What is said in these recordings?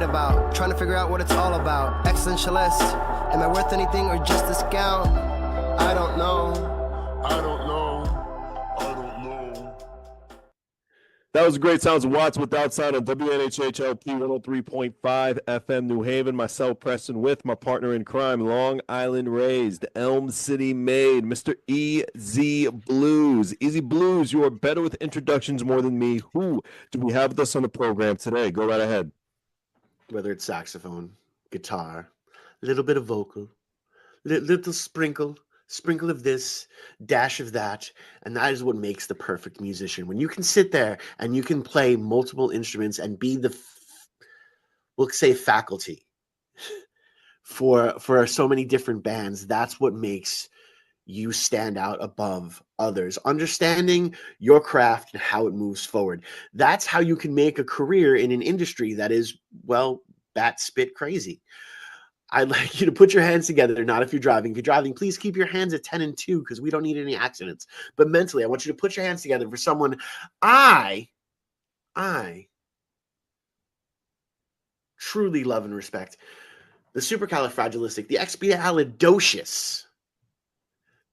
about. Trying to figure out what it's all about. Existentialist. Am I worth anything or just a scout? I don't know. I don't know. I don't know. That was great sounds of Watts with Outside on WNHHLP 103.5 FM New Haven. Myself, Preston, with my partner in crime, Long Island raised, Elm City made, Mr. EZ BlueZ. EZ BlueZ, you are better with introductions more than me. Who do we have with us on the program today? Go right ahead. Whether it's saxophone, guitar, a little bit of vocal, little sprinkle of this, dash of that, and that is what makes the perfect musician. When you can sit there and you can play multiple instruments and be the, we'll say, faculty for so many different bands, that's what makes you stand out above others. Understanding your craft and how it moves forward. That's how you can make a career in an industry that is, well, bat spit crazy. I'd like you to put your hands together, not if you're driving. If you're driving, please keep your hands at 10 and 2 because we don't need any accidents. But mentally, I want you to put your hands together for someone I truly love and respect. The supercalifragilistic, the expialidocious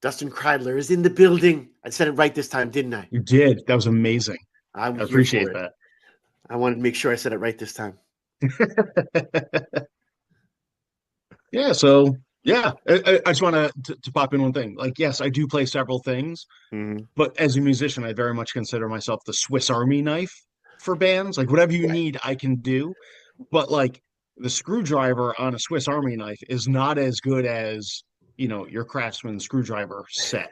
Dustin Kreidler is in the building. I said it right this time, didn't I? You did. That was amazing. I appreciate that. I wanted to make sure I said it right this time. Yeah, so yeah, I just want to pop in one thing. Like, yes, I do play several things, but as a musician, I very much consider myself the Swiss Army knife for bands. Like, whatever you need, I can do. But like the screwdriver on a Swiss Army knife is not as good as, you know, your Craftsman screwdriver set.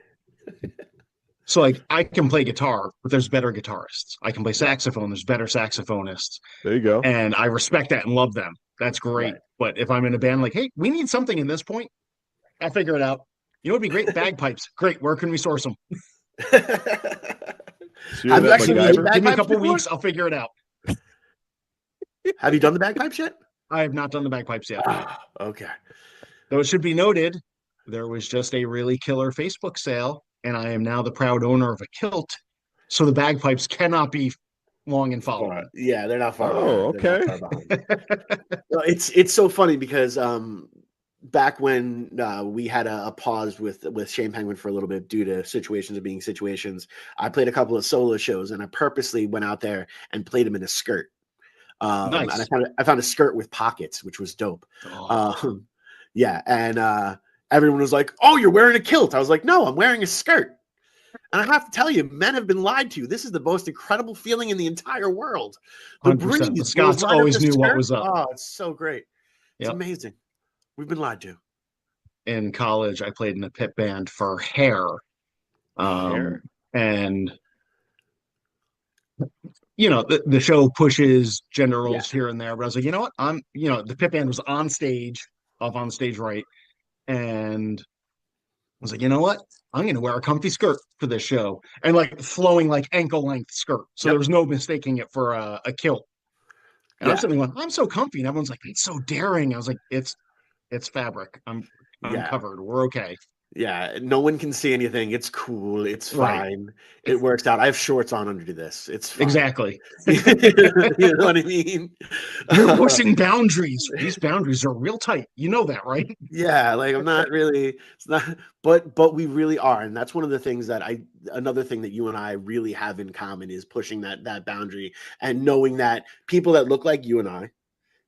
So like I can play guitar, but there's better guitarists. I can play saxophone, there's better saxophonists. There you go. And I respect that and love them. That's great. Right. But if I'm in a band like, hey, we need something in this point, I'll figure it out. You know, it'd be great. Bagpipes. Great. Where can we source them? Have you actually give me a couple weeks. I'll figure it out. Have you done the bagpipes yet? I have not done the bagpipes yet. Okay. Though it should be noted, there was just a really killer Facebook sale, and I am now the proud owner of a kilt. So the bagpipes cannot be long and following. Yeah, they're not far. Oh, okay. Well, it's so funny because back when we had a pause with Shane Penguin for a little bit due to situations of being situations, I played a couple of solo shows, and I purposely went out there and played them in a skirt. Nice. And I found a skirt with pockets, which was dope. Oh. Yeah, and everyone was like, "Oh, you're wearing a kilt." I was like, "No, I'm wearing a skirt." And I have to tell you, men have been lied to. This is the most incredible feeling in the entire world. The breeze. The Scots always knew what was up. Oh, it's so great. It's amazing. We've been lied to. In college, I played in a pit band for hair. And, you know, the show pushes gender roles here and there. But I was like, you know what? The pit band was on stage, up on stage right. And I was like, you know what? I'm going to wear a comfy skirt for this show, and like flowing, like ankle length skirt. So there was no mistaking it for a kilt. And I'm sitting going, I'm so comfy. And everyone's like, it's so daring. I was like, it's fabric. I'm covered. We're okay. Yeah. No one can see anything. It's cool. It's fine. Right. It works out. I have shorts on under this. It's fine. Exactly. You know what I mean? You're pushing boundaries. These boundaries are real tight. You know that, right? Yeah. Like I'm not really, it's not, but we really are. And that's one of the things that another thing that you and I really have in common is pushing that boundary and knowing that people that look like you and I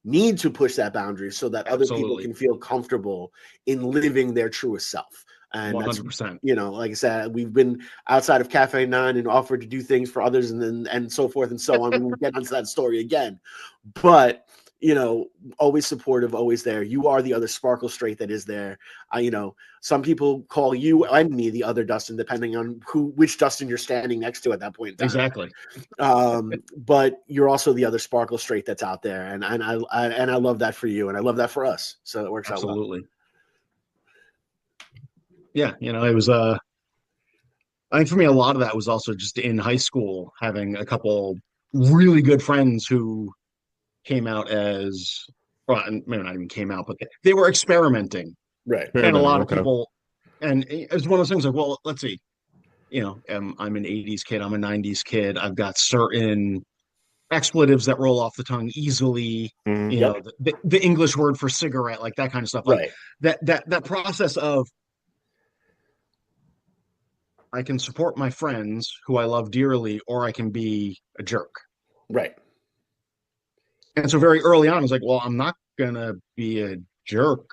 need to push that boundary so that other people can feel comfortable in living their truest self. And 100%. You know, like I said, we've been outside of Cafe 9 and offered to do things for others and so forth and so on. We'll get onto that story again. But, you know, always supportive, always there. You are the other sparkle straight that is there. You know, some people call you and me the other Dustin, depending on which Dustin you're standing next to at that point in time. Exactly. But you're also the other sparkle straight that's out there. And I love that for you. And I love that for us. So it works out well. Absolutely. Yeah, you know, it was I think for me a lot of that was also just in high school, having a couple really good friends who came out as, well, maybe not even came out, but they were experimenting. Right. And a lot of people, and it's one of those things like, well, let's see, you know, I'm an 80s kid, I'm a 90s kid, I've got certain expletives that roll off the tongue easily, you know, the English word for cigarette, like that kind of stuff. Like Right. that process of I can support my friends who I love dearly, or I can be a jerk. Right. And so very early on, I was like, well, I'm not gonna be a jerk.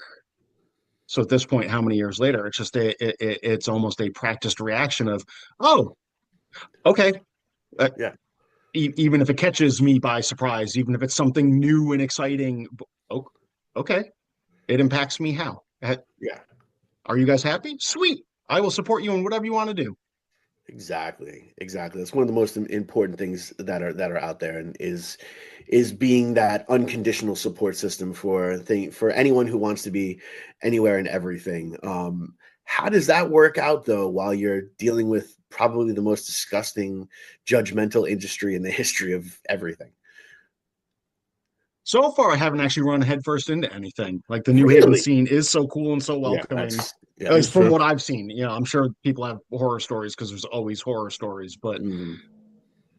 So at this point, how many years later, it's just it's almost a practiced reaction of, oh, okay. Yeah. Even if it catches me by surprise, even if it's something new and exciting, okay, it impacts me how? Yeah. Are you guys happy? Sweet. I will support you in whatever you want to do. Exactly. That's one of the most important things that are out there, and is being that unconditional support system for anyone who wants to be anywhere and everything. How does that work out though, while you're dealing with probably the most disgusting, judgmental industry in the history of everything? So far, I haven't actually run headfirst into anything. Like the New Haven Really? scene is so cool and so Yeah, welcoming. yeah. At least from what I've seen. You know, I'm sure people have horror stories because there's always horror stories, but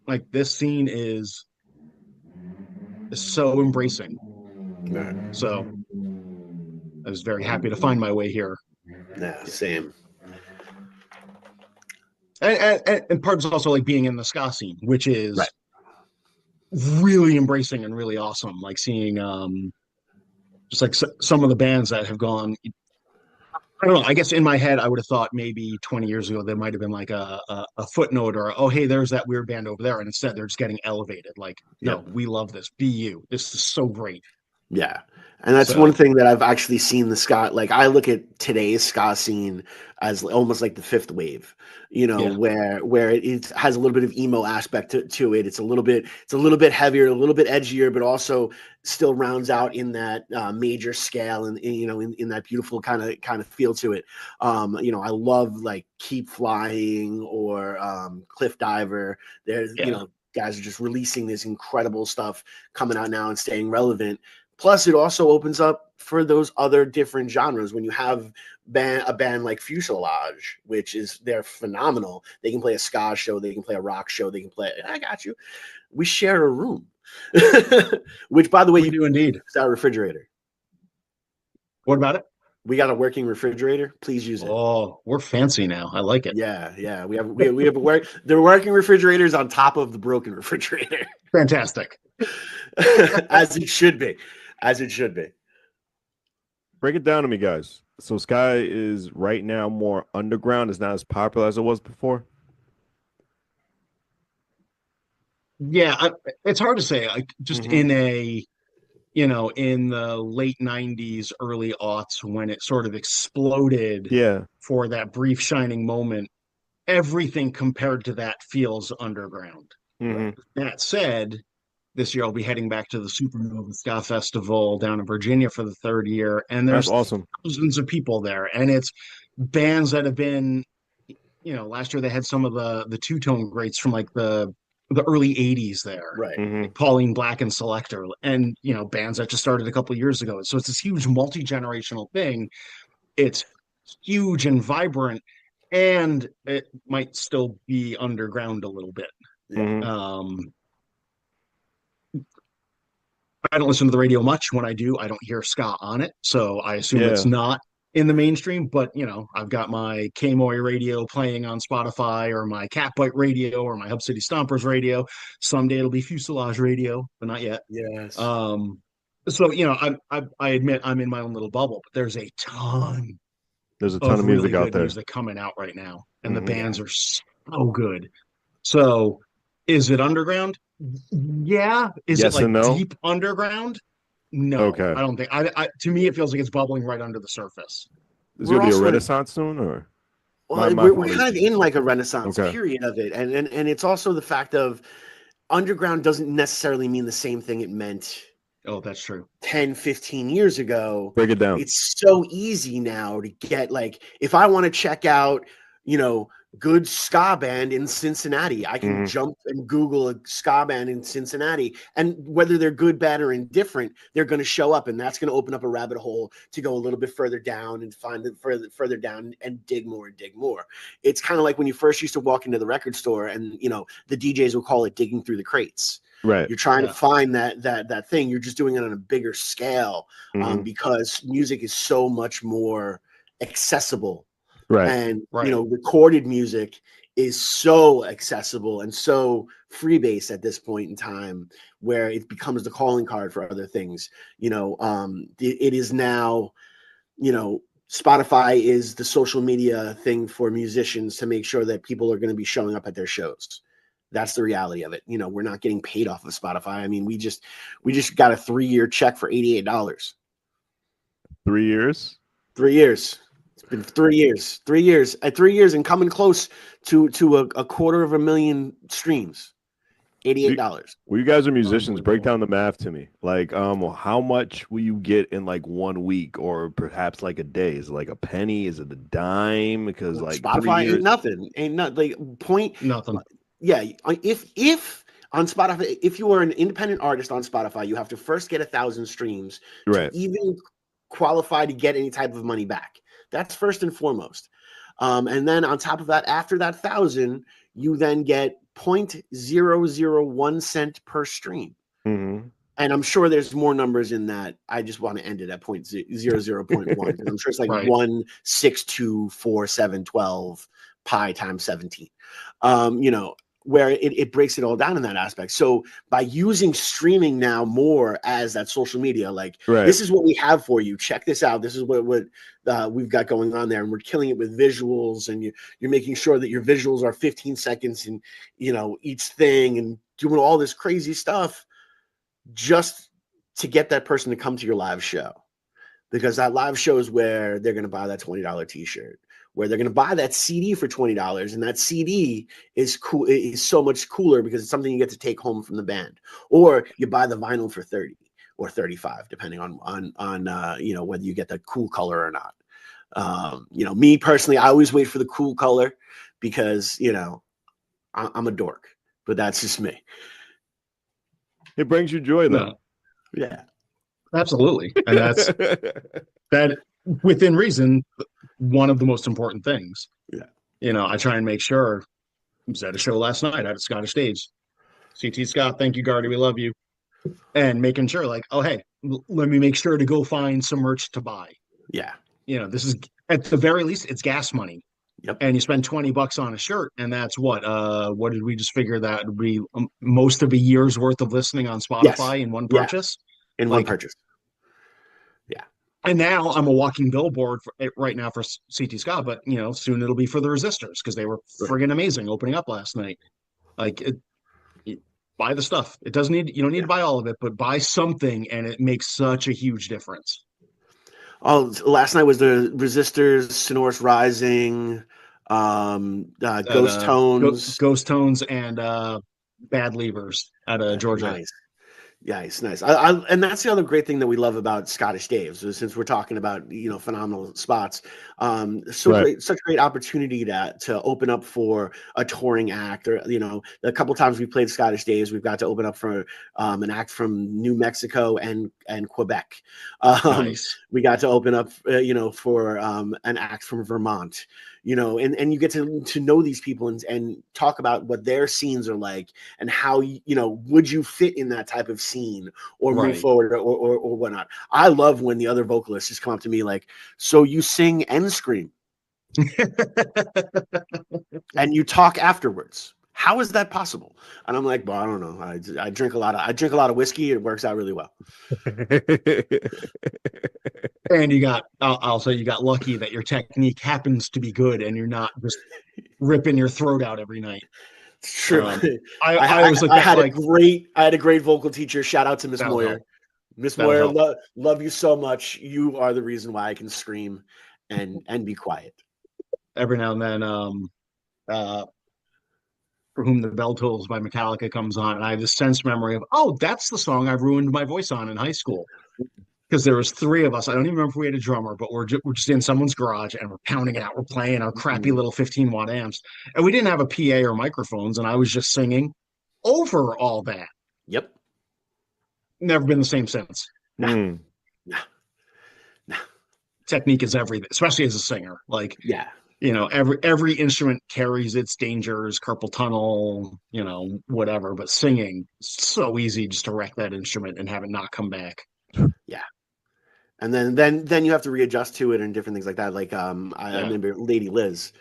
like this scene is so embracing. Right. So I was very happy to find my way here. Yeah, same. And part is also like being in the ska scene, which is Right. really embracing and really awesome. Like seeing just like some of the bands that have gone. I don't know. I guess in my head, I would have thought maybe 20 years ago there might have been like a footnote or oh hey, there's that weird band over there, and instead they're just getting elevated. Like no, we love this. Be you. This is so great. Yeah. And that's one thing that I've actually seen the ska, like I look at today's ska scene as almost like the fifth wave, you know, where it has a little bit of emo aspect to it. It's a little bit heavier, a little bit edgier, but also still rounds out in that major scale and you know, in that beautiful kind of feel to it. You know, I love like Keep Flying or Cliff Diver. There's, you know, guys are just releasing this incredible stuff coming out now and staying relevant. Plus, it also opens up for those other different genres. When you have a band like Fuselage, which they're phenomenal. They can play a ska show, they can play a rock show, they can play. I got you. We share a room, which, by the way, we do indeed. It's our refrigerator. What about it? We got a working refrigerator. Please use it. Oh, we're fancy now. I like it. Yeah. We have the working refrigerators on top of the broken refrigerator. Fantastic. As it should be. Break it down to me, guys. So Sky is right now more underground. It's not as popular as it was before. Yeah, it's hard to say. Like just in a, you know, in the late 90s, early aughts, when it sort of exploded for that brief shining moment, everything compared to that feels underground. That said, this year I'll be heading back to the Supernova Ska Festival down in Virginia for the third year, and there's awesome. Thousands of people there, and it's bands that have been, you know, last year they had some of the two-tone greats from like the early 80s there, right? Like Pauline Black and Selector, and you know, bands that just started a couple of years ago. So it's this huge multi-generational thing. It's huge and vibrant, and it might still be underground a little bit. I don't listen to the radio much. When I do, I don't hear ska on it. So I assume it's not in the mainstream, but you know, I've got my K-Moy radio playing on Spotify or my Catbite radio or my Hub City Stompers radio. Someday it'll be Fuselage radio, but not yet. Yes. So, you know, I admit I'm in my own little bubble, but there's a ton of music really out there. Music coming out right now. And the bands are so good. So is it underground? Yeah. Is it like deep underground? No. Okay. I don't think. To me, it feels like it's bubbling right under the surface. Is there gonna be a renaissance soon, or? Well, we're kind of in like a renaissance period of it, and it's also the fact of underground doesn't necessarily mean the same thing it meant. Oh, that's true. 10, 15 years ago. Break it down. It's so easy now to get, like, if I want to check out, you know, good ska band in Cincinnati, I can jump and Google a ska band in Cincinnati, and whether they're good, bad, or indifferent, they're going to show up, and that's going to open up a rabbit hole to go a little bit further down and find it further down and dig more and dig more. It's kind of like when you first used to walk into the record store, and you know, the DJs will call it digging through the crates. Right. You're trying to find that thing. You're just doing it on a bigger scale, because music is so much more accessible. Right. And recorded music is so accessible and so freebase at this point in time, where it becomes the calling card for other things. It is now, Spotify is the social media thing for musicians to make sure that people are going to be showing up at their shows. That's the reality of it. We're not getting paid off of Spotify. I mean, we just got a 3-year check for $88. 3 years? 3 years. It's been 3 years. 3 years. At 3 years and coming close to a $250,000 streams. $88. Well, you guys are musicians. Break down the math to me. Like, how much will you get in like 1 week, or perhaps like a day? Is it like a penny? Is it a dime? Because like Spotify ain't nothing. Ain't not like point nothing. Yeah, if on Spotify, if you are an independent artist on Spotify, you have to first get 1,000 streams to even qualify to get any type of money back. That's first and foremost. And then on top of that, after that 1,000, you then get 0.001 cent per stream. Mm-hmm. And I'm sure there's more numbers in that. I just want to end it at 0.00.1. I'm sure it's like 1, 6, 2, 4, 7, 12 pi times 17. Where it breaks it all down in that aspect. So by using streaming now more as that social media, like this is what we have for you. Check this out. This is what we've got going on there, and we're killing it with visuals. And you're making sure that your visuals are 15 seconds and each thing, and doing all this crazy stuff just to get that person to come to your live show, because that live show is where they're going to buy that $20 t-shirt, where they're going to buy that CD for $20, and that CD is cool. It is so much cooler because it's something you get to take home from the band, or you buy the vinyl for 30 or 35, depending on whether you get the cool color or not. Me personally, I always wait for the cool color because I'm a dork, but that's just me. It brings you joy, though. Yeah, absolutely, and that's that within reason. One of the most important things. I try and make sure. I was at a show last night at a Scottish stage. CT Scott, thank you, Gardy, we love you. And making sure, like, oh hey, let me make sure to go find some merch to buy. Yeah, this is at the very least it's gas money. Yep. And you spend $20 on a shirt, and that's what did we just figure that would be most of a year's worth of listening on Spotify in one purchase? In one purchase. And now I'm a walking billboard right now for CT Scott, but soon it'll be for the Resistors because they were friggin' amazing opening up last night. Like, buy the stuff. You don't need to buy all of it, but buy something, and it makes such a huge difference. Oh, last night was the Resistors, Sonorous Rising, Ghost Tones, and Bad Levers out of Georgia. Nice. Nice. And that's the other great thing that we love about Scottish Dave's, since we're talking about phenomenal spots. Such a great opportunity to open up for a touring act, or a couple times we played Scottish Dave's, we've got to open up for an act from New Mexico and Quebec. Nice. We got to open up for an act from Vermont. And you get to know these people and talk about what their scenes are like, and how would you fit in that type of scene or move forward or whatnot. I love when the other vocalists just come up to me like, so you sing and scream and you talk afterwards. How is that possible? And I'm like, well, I don't know. I drink a lot of whiskey. It works out really well. And I'll say you got lucky that your technique happens to be good and you're not just ripping your throat out every night. True. I had a great vocal teacher. Shout out to Miss Moyer. Miss Moyer, love you so much. You are the reason why I can scream and be quiet. Every now and then, For Whom the Bell Tolls by Metallica comes on, and I have this sense memory of, oh, that's the song I ruined my voice on in high school. Because there was 3 of us. I don't even remember if we had a drummer, but we're just in someone's garage and we're pounding it out. We're playing our crappy little 15-watt amps. And we didn't have a PA or microphones, and I was just singing over all that. Yep. Never been the same since. No. Technique is everything, especially as a singer. Like, yeah. every instrument carries its dangers, carpal tunnel, whatever. But singing, it's so easy just to wreck that instrument and have it not come back. Yeah. And then you have to readjust to it and different things like that. Like I remember Lady Liz,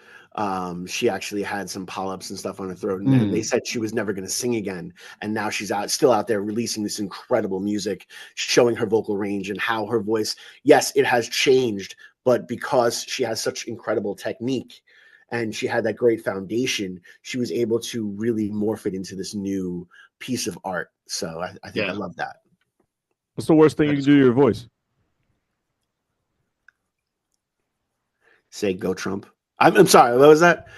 she actually had some polyps and stuff on her throat, and they said she was never going to sing again. And now she's still out there releasing this incredible music, showing her vocal range and how her voice, yes, it has changed, but because she has such incredible technique and she had that great foundation, she was able to really morph it into this new piece of art. So I think I love that. What's the worst thing you can do to your voice? Say go Trump. I'm sorry. What was that?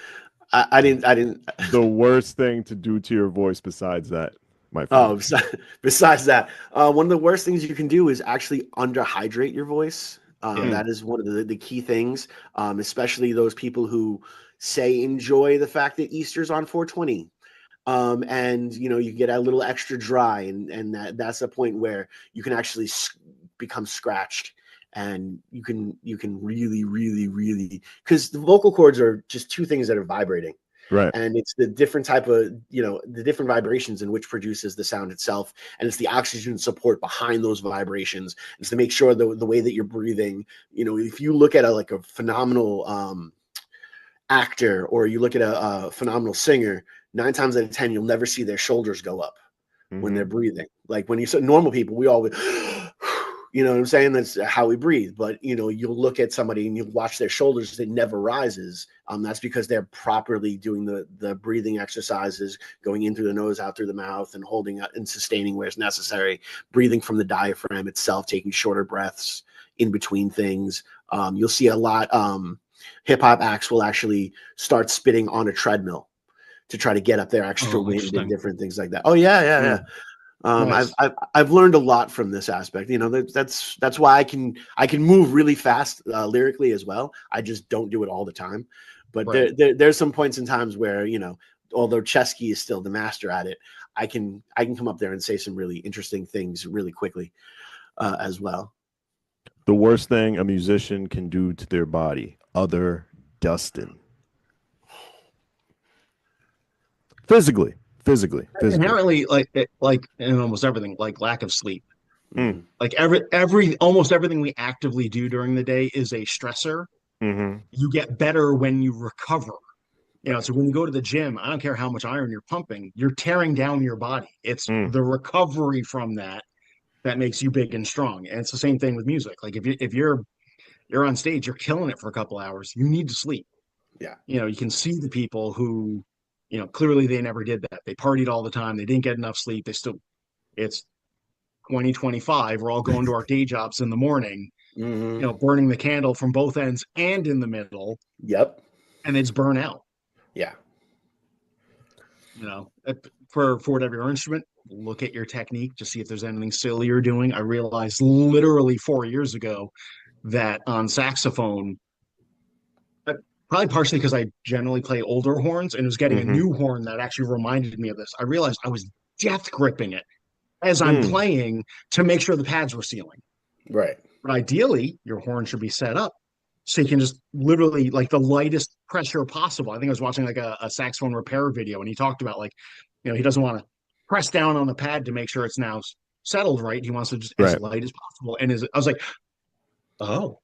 I didn't. The worst thing to do to your voice besides that, my friend. Oh, besides that, one of the worst things you can do is actually underhydrate your voice. That is one of the key things, especially those people who say enjoy the fact that Easter's on 420. And you get a little extra dry, and that's a point where you can actually become scratched. And you can really, really, really, because the vocal cords are just two things that are vibrating. Right. And it's the different type of, the different vibrations in which produces the sound itself. And it's the oxygen support behind those vibrations. It's to make sure the way that you're breathing, if you look at a phenomenal actor, or you look at a phenomenal singer, 9 times out of 10, you'll never see their shoulders go up when they're breathing. Like when you say normal people, we always, you know what I'm saying? That's how we breathe. But, you'll look at somebody and you watch their shoulders, it never rises. That's because they're properly doing the breathing exercises, going in through the nose, out through the mouth, and holding and sustaining where it's necessary, breathing from the diaphragm itself, taking shorter breaths in between things. You'll see a lot. Hip hop acts will actually start spitting on a treadmill to try to get up their extra wind and different things like that. Oh, yeah. Nice. I've learned a lot from this aspect. That's why I can move really fast lyrically as well. I just don't do it all the time. But there's some points in times where, although Chesky is still the master at it, I can come up there and say some really interesting things really quickly as well. The worst thing a musician can do to their body, other Dustin. Physically. Inherently, like in almost everything, like lack of sleep. Like almost everything we actively do during the day is a stressor. You get better when you recover. So when you go to the gym, I don't care how much iron you're pumping, you're tearing down your body. It's the recovery from that makes you big and strong. And it's the same thing with music. Like if you're on stage, you're killing it for a couple hours, you need to sleep. Yeah. You can see the people who, clearly they never did that. They partied all the time. They didn't get enough sleep. It's 2025. We're all going to our day jobs in the morning, burning the candle from both ends and in the middle. Yep. And it's burnout. Yeah. For whatever your instrument, look at your technique to see if there's anything silly you're doing. I realized literally 4 years ago that on saxophone, probably partially because I generally play older horns, and it was getting a new horn that actually reminded me of this. I realized I was death gripping it as I'm playing to make sure the pads were sealing. Right. But ideally, your horn should be set up so you can just literally like the lightest pressure possible. I think I was watching like a saxophone repair video, and he talked about he doesn't want to press down on the pad to make sure it's now settled right. He wants to just as light as possible. And I was like, oh.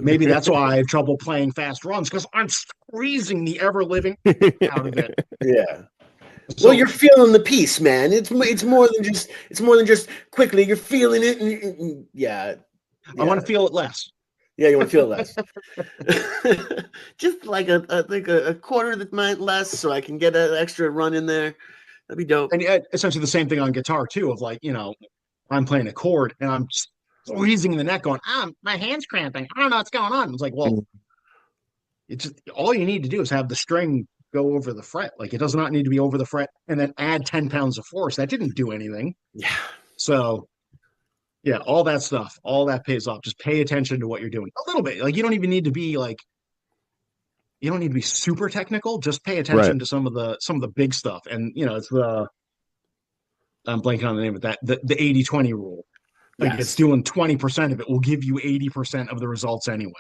Maybe that's why I have trouble playing fast runs, because I'm squeezing the ever living out of it. Yeah. Well, you're feeling the piece, man. It's more than just quickly. You're feeling it, and yeah. I want to feel it less. Yeah, you want to feel it less. Just like a quarter that might less, so I can get an extra run in there. That'd be dope. And essentially the same thing on guitar too. Of I'm playing a chord and I'm squeezing the neck, going, my hand's cramping. I don't know what's going on. It's like, well, it's just all you need to do is have the string go over the fret. Like it does not need to be over the fret and then add 10 pounds of force. That didn't do anything. Yeah. So yeah, all that stuff, all that pays off. Just pay attention to what you're doing a little bit. Like you don't even need to be super technical. Just pay attention to some of the big stuff. And it's I'm blanking on the name of that, the 80-20 rule. It's doing 20% of it will give you 80% of the results anyway.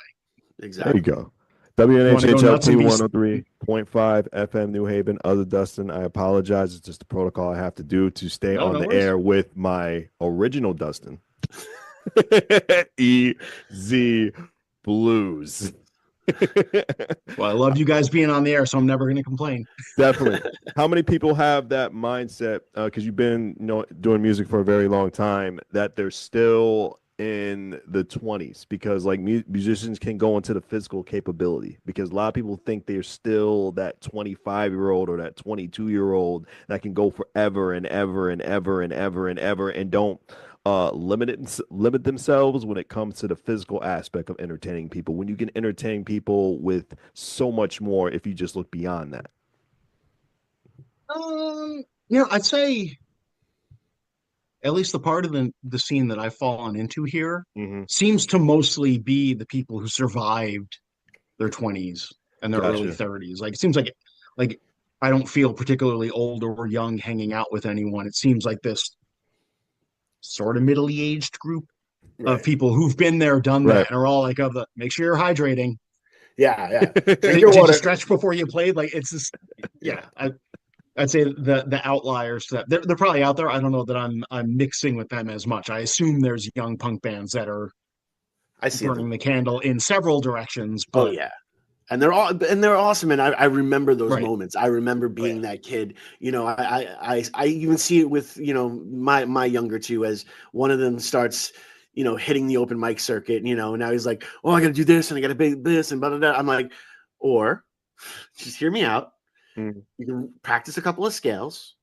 Exactly. There you go. WNHHLP 103.5 FM New Haven. Other Dustin, I apologize. It's just the protocol I have to do to stay on the air with my original Dustin. EZ BlueZ. Well, I love you guys being on the air, so I'm never going to complain. Definitely. How many people have that mindset? Because you've been, doing music for a very long time, that they're still in the 20s, because like musicians can go into the physical capability, because a lot of people think they're still that 25-year-old or that 22-year-old that can go forever and ever and ever and ever and ever, and don't limit themselves when it comes to the physical aspect of entertaining people, when you can entertain people with so much more if you just look beyond that. I'd say at least the part of the scene that I've fallen into here seems to mostly be the people who survived their 20s and their early 30s. Like, it seems like I don't feel particularly old or young hanging out with anyone. It seems like this sort of middle-aged group of people who've been there, done that, and are all like, make sure you're hydrating. Yeah. Did you stretch before you played? Like, it's just, I'd say the outliers to that, they're probably out there. I don't know that I'm mixing with them as much. I assume there's young punk bands that are burning the candle in several directions. But and they're awesome. And I remember those moments. I remember being that kid. I even see it with my younger two, as one of them starts hitting the open mic circuit. Now he's like, oh, I got to do this and I got to be this and blah blah blah. I'm like, or just hear me out. You can practice a couple of scales,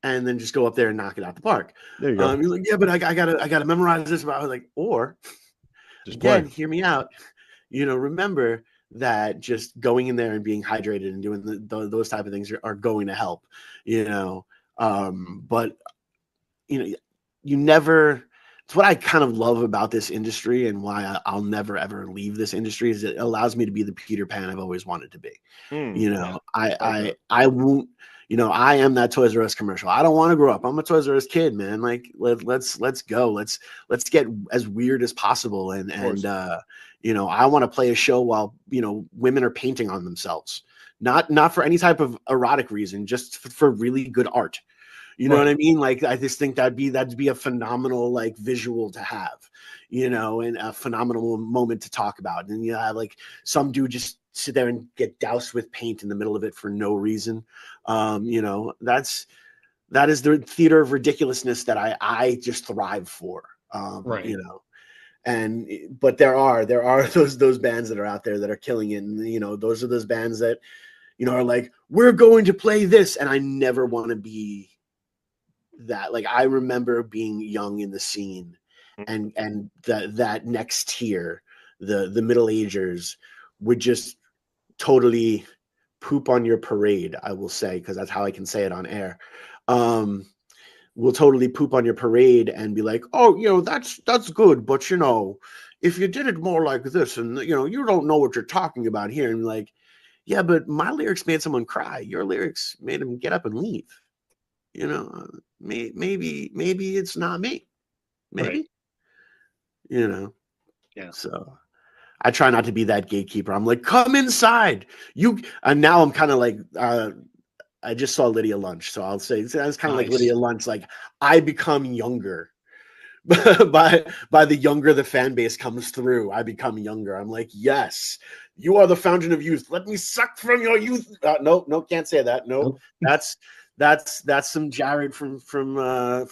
and then just go up there and knock it out the park. There you go. You're like, yeah, but I gotta memorize this. But I was like, or just again, hear me out. Remember that just going in there and being hydrated and doing those type of things are going to help. But you never. It's what I kind of love about this industry, and why I'll never ever leave this industry, is it allows me to be the Peter Pan I've always wanted to be. I won't. I am that Toys R Us commercial. I don't want to grow up. I'm a Toys R Us kid, man. Like let's go. Let's get as weird as possible, and I want to play a show while women are painting on themselves, not for any type of erotic reason, just for really good art. You know what I mean? Like, I just think that'd be a phenomenal visual to have, and a phenomenal moment to talk about. And like some dude just sit there and get doused with paint in the middle of it for no reason. That is the theater of ridiculousness that I just thrive for. But there are those bands that are out there that are killing it. And, those are those bands that, are like, we're going to play this. And I never want to be that. Like, I remember being young in the scene, and that next tier, the middle agers, would just totally poop on your parade. I will say, because that's how I can say it on air. Will totally poop on your parade and be like, oh, that's good, but if you did it more like this, and you don't know what you're talking about here, and like, yeah, but my lyrics made someone cry. Your lyrics made them get up and leave. Maybe it's not me. Maybe, Yeah. So I try not to be that gatekeeper. I'm like, come inside. And now I'm kind of like, I just saw Lydia Lunch, so I'll say that's kind of like Lydia Lunch. Like, I become younger by the younger the fan base comes through. I become younger. I'm like, yes, you are the fountain of youth. Let me suck from your youth. No, can't say that. No, that's some Jared from I'm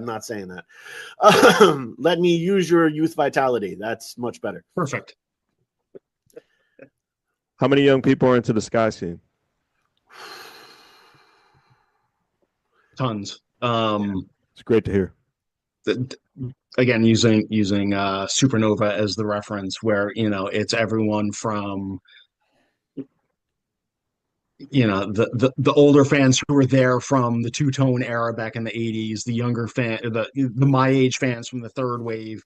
not saying that. Let me use your youth vitality. That's much better. Perfect. How many young people are into the Sky scene? Tons. It's great to hear. Again, using Supernova as the reference, where it's everyone from the older fans who were there from the two-tone era back in the 80s, the younger the my age fans from the third wave,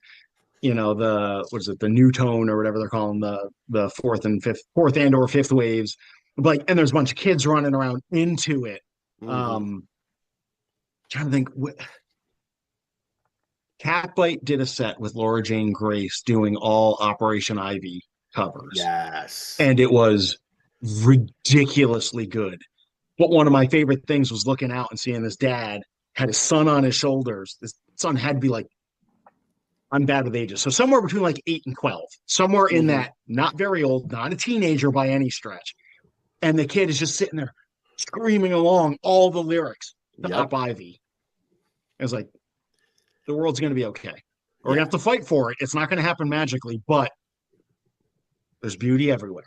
the new tone or whatever they're calling the fourth and or fifth waves. And there's a bunch of kids running around into it. Trying to think, Catbite did a set with Laura Jane Grace doing all Operation Ivy, covers. Yes. And it was ridiculously good. But one of my favorite things was looking out and seeing this dad had his son on his shoulders. This son had to be like, I'm bad with ages. So somewhere between like 8 and 12, somewhere in that, not very old, not a teenager by any stretch. And the kid is just sitting there screaming along all the lyrics to Up Ivy. I was like, the world's going to be okay. We're going to have to fight for it. It's not going to happen magically, but there's beauty everywhere.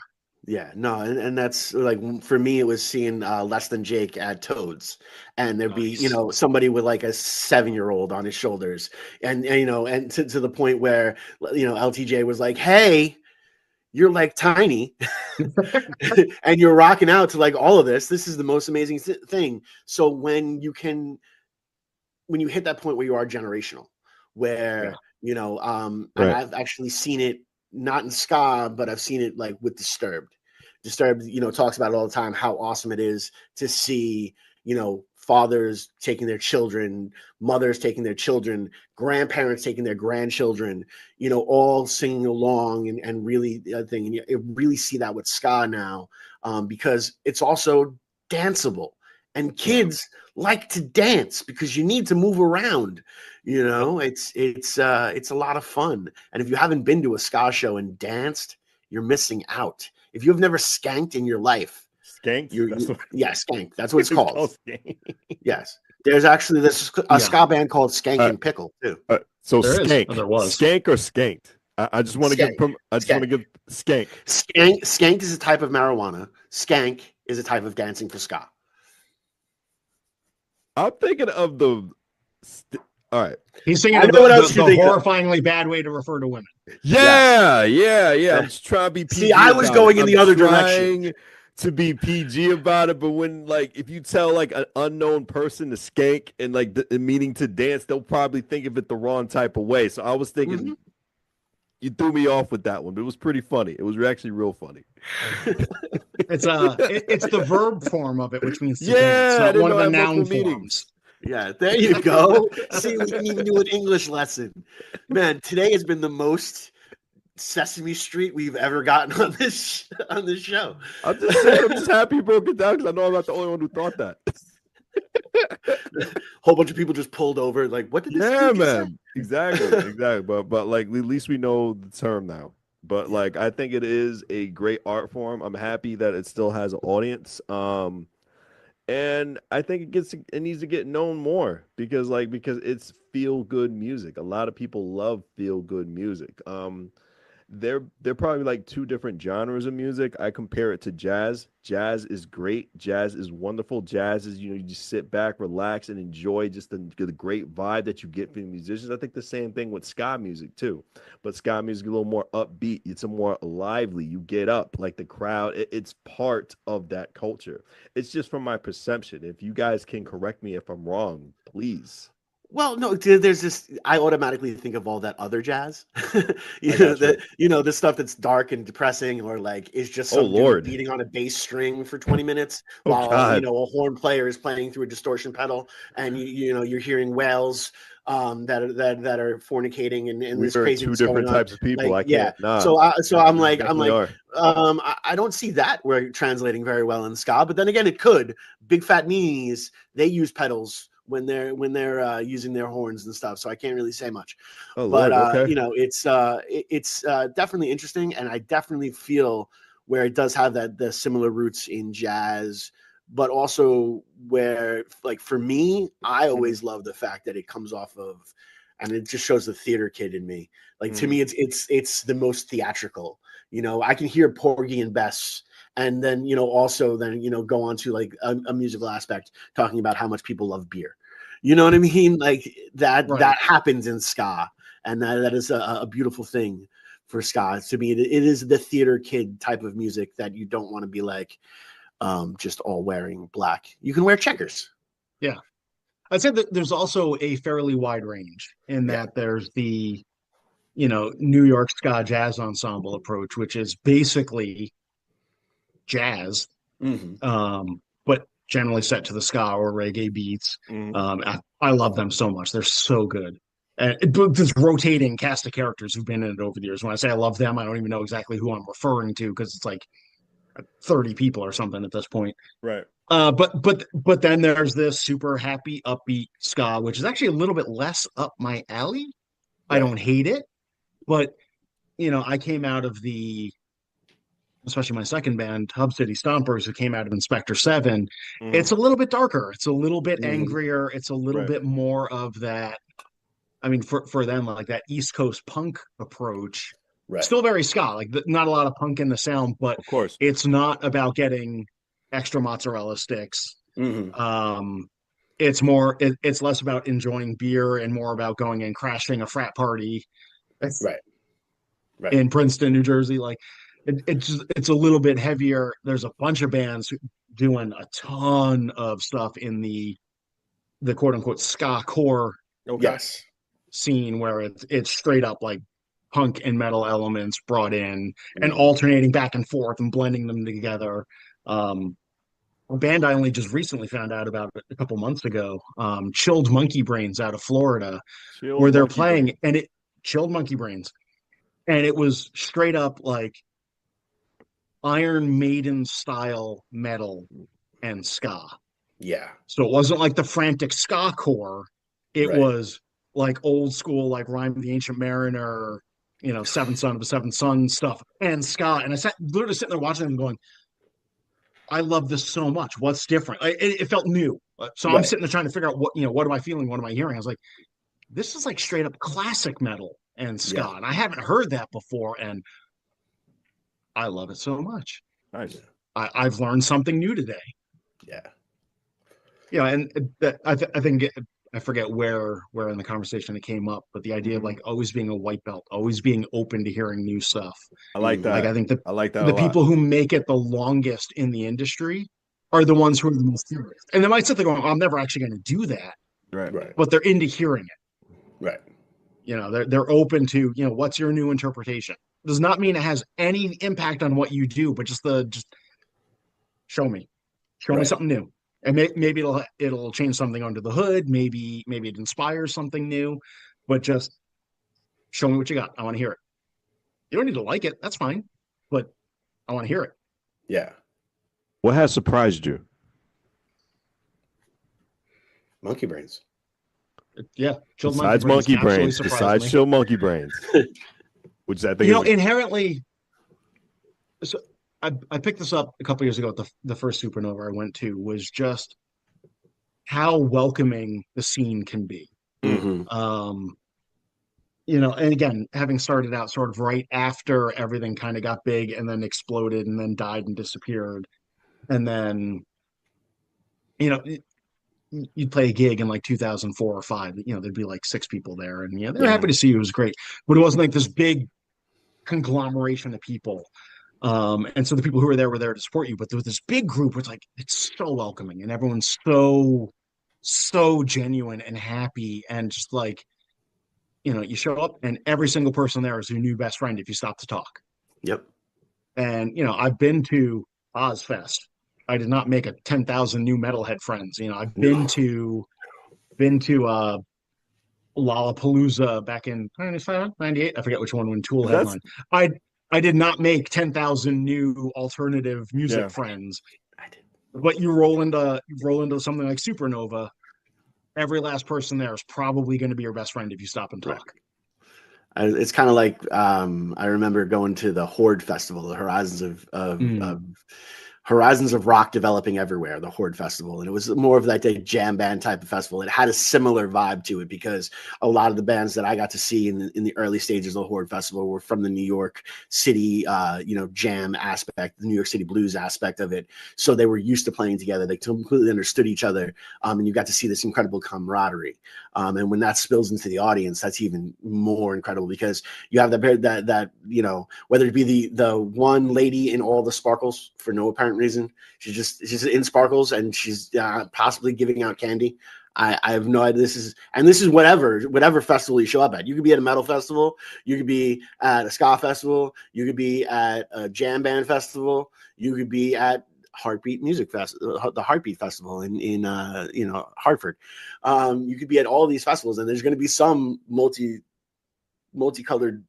Yeah, no, and that's like for me, it was seeing Less Than Jake at Toads, and there'd be somebody with like a 7-year-old on his shoulders, and and to the point where LTJ was like, "Hey, you're like tiny, and you're rocking out to like all of this. This is the most amazing thing." So when you hit that point where you are generational, where and I've actually seen it. Not in ska, but I've seen it like with Disturbed. Disturbed, talks about it all the time, how awesome it is to see, fathers taking their children, mothers taking their children, grandparents taking their grandchildren, all singing along and really thing. And you really see that with ska now, because it's also danceable. And kids like to dance because you need to move around. It's a lot of fun. And if you haven't been to a ska show and danced, you're missing out. If you've never skanked in your life, skanked, skank. That's what it's called. Yes, there's actually a ska band called Skank and Pickle too. So there skank, there was skank or skanked. I just want to give. Skank. Skank is a type of marijuana. Skank is a type of dancing for ska. I'm thinking of the. All right. He's thinking of the horrifyingly bad way to refer to women. Yeah. I'm just trying to be PG. See, I was going in the other direction. To be PG about it, but when if you tell like an unknown person to skank and like meaning to dance, they'll probably think of it the wrong type of way. So I was thinking you threw me off with that one, but it was pretty funny. It was actually real funny. It's the verb form of it, which means to dance, not one of the noun forms. Yeah, there you go. See, we can even do an English lesson. Man, today has been the most Sesame Street we've ever gotten on this show. I'm just saying, I'm just happy you broke it down because I know I'm not the only one who thought that. Whole bunch of people just pulled over, like, what did this man? Say? Exactly. But like at least we know the term now. But like I think it is a great art form. I'm happy that it still has an audience. And I think it needs to get known more because it's feel good music. A lot of people love feel good music. They're probably like two different genres of music. I compare it to jazz. Jazz is great. Jazz is wonderful. Jazz is, you just sit back, relax, and enjoy just the great vibe that you get from the musicians. I think the same thing with ska music too. But ska music is a little more upbeat. It's a more lively. You get up, like the crowd. It's part of that culture. It's just from my perception. If you guys can correct me if I'm wrong, please. Well, no, there's this. I automatically think of all that other jazz, the stuff that's dark and depressing, or like is just some dude beating on a bass string for 20 minutes while a horn player is playing through a distortion pedal, and you're hearing whales that are fornicating and this crazy. Two different types of people. Like, So I'm like, I don't see that where translating very well in ska, but then again, it could. Big Fat Knees, they use pedals when they're using their horns and stuff, so I can't really say much. It's definitely interesting, and I definitely feel where it does have the similar roots in jazz, but also where, like, for me, I always love the fact that it comes off of, and it just shows the theater kid in me. Like, to me, it's the most theatrical. I can hear Porgy and Bess, and then also go on to like a musical aspect, talking about how much people love beer. You know what I mean? Like that happens in ska, and that is a beautiful thing for ska. To me, it is the theater kid type of music that you don't want to be like just all wearing black. You can wear checkers. Yeah, I'd say that there's also a fairly wide range in that there's the New York ska jazz ensemble approach, which is basically jazz, but generally set to the ska or reggae beats. I love them so much. They're so good. And this rotating cast of characters who've been in it over the years. When I say I love them, I don't even know exactly who I'm referring to because it's like 30 people or something at this point. Right. But then there's this super happy, upbeat ska, which is actually a little bit less up my alley. Right. I don't hate it, but I came out of especially my second band, Hub City Stompers, who came out of Inspector 7. Mm-hmm. It's a little bit darker. It's a little bit angrier. It's a little bit more of that. I mean, for them, like that East Coast punk approach, still very ska, like not a lot of punk in the sound, but of course, it's not about getting extra mozzarella sticks. Mm-hmm. It's more, it's less about enjoying beer and more about going and crashing a frat party. Right. In Princeton, New Jersey. Like it's a little bit heavier. There's a bunch of bands doing a ton of stuff in the quote unquote ska core. Yes. Scene where it's straight up like punk and metal elements brought in and alternating back and forth and blending them together. A band I only just recently found out about a couple months ago, Chilled Monkey Brains out of Florida, where they're playing Chilled Monkey Brains, and it was straight up like Iron Maiden style metal and ska. Yeah. So it wasn't like the frantic ska core. It was like old school, like Rhyme of the Ancient Mariner, Seventh Son of a Seventh Son stuff and ska. And I sat literally sitting there watching them going, I love this so much. What's different? It felt new. So I'm sitting there trying to figure out what am I feeling? What am I hearing? I was like, this is like straight up classic metal and ska. Yeah. And I haven't heard that before. And I love it so much. Nice. I've learned something new today. Yeah. And I think I forget where in the conversation it came up, but the idea of like always being a white belt, always being open to hearing new stuff. I like that. Like I think that the people who make it the longest in the industry are the ones who are the most curious. And they might sit there going, I'm never actually going to do that. Right. But they're into hearing it. Right. They're open to, what's your new interpretation? Does not mean it has any impact on what you do, but just show me something new. And maybe it'll change something under the hood. Maybe it inspires something new, but just show me what you got. I want to hear it. You don't need to like it. That's fine, but I want to hear it. Yeah. What has surprised you? Monkey Brains. Yeah. Besides Monkey Brains. Besides Chill Monkey Brains. Which I think inherently. So I picked this up a couple years ago at the first Supernova I went to, was just how welcoming the scene can be. Mm-hmm. And again, having started out sort of right after everything kind of got big and then exploded and then died and disappeared. And then, you'd play a gig in like 2004 or 5, there'd be like 6 people there and they're happy to see you. It was great, but it wasn't like this big conglomeration of people. And so the people who were there to support you, but there was this big group where it's so welcoming and everyone's so genuine and happy and just like, you show up and every single person there is your new best friend if you stop to talk. Yep. And, I've been to Ozfest. I did not make 10,000 new metalhead friends. I've been to Lollapalooza back in 97, 98. I forget which one when Tool headlined. I did not make 10,000 new alternative music friends. I did. But you roll into something like Supernova, every last person there is probably going to be your best friend if you stop and talk. Right. It's kind of like I remember going to the Horde Festival, the Horizons of Rock Developing Everywhere, the Horde Festival. And it was more of like a jam band type of festival. It had a similar vibe to it because a lot of the bands that I got to see in the early stages of the Horde Festival were from the New York City, jam aspect, the New York City blues aspect of it. So they were used to playing together. They completely understood each other. And you got to see this incredible camaraderie. And when that spills into the audience, that's even more incredible because you have that whether it be the one lady in all the sparkles for no apparent reason, she's in sparkles and she's possibly giving out candy. I have no idea. This is whatever festival you show up at. You could be at a metal festival, you could be at a ska festival, you could be at a jam band festival, you could be at Heartbeat Music Festival, the Heartbeat Festival in Hartford. You could be at all these festivals, and there's going to be some multicolored,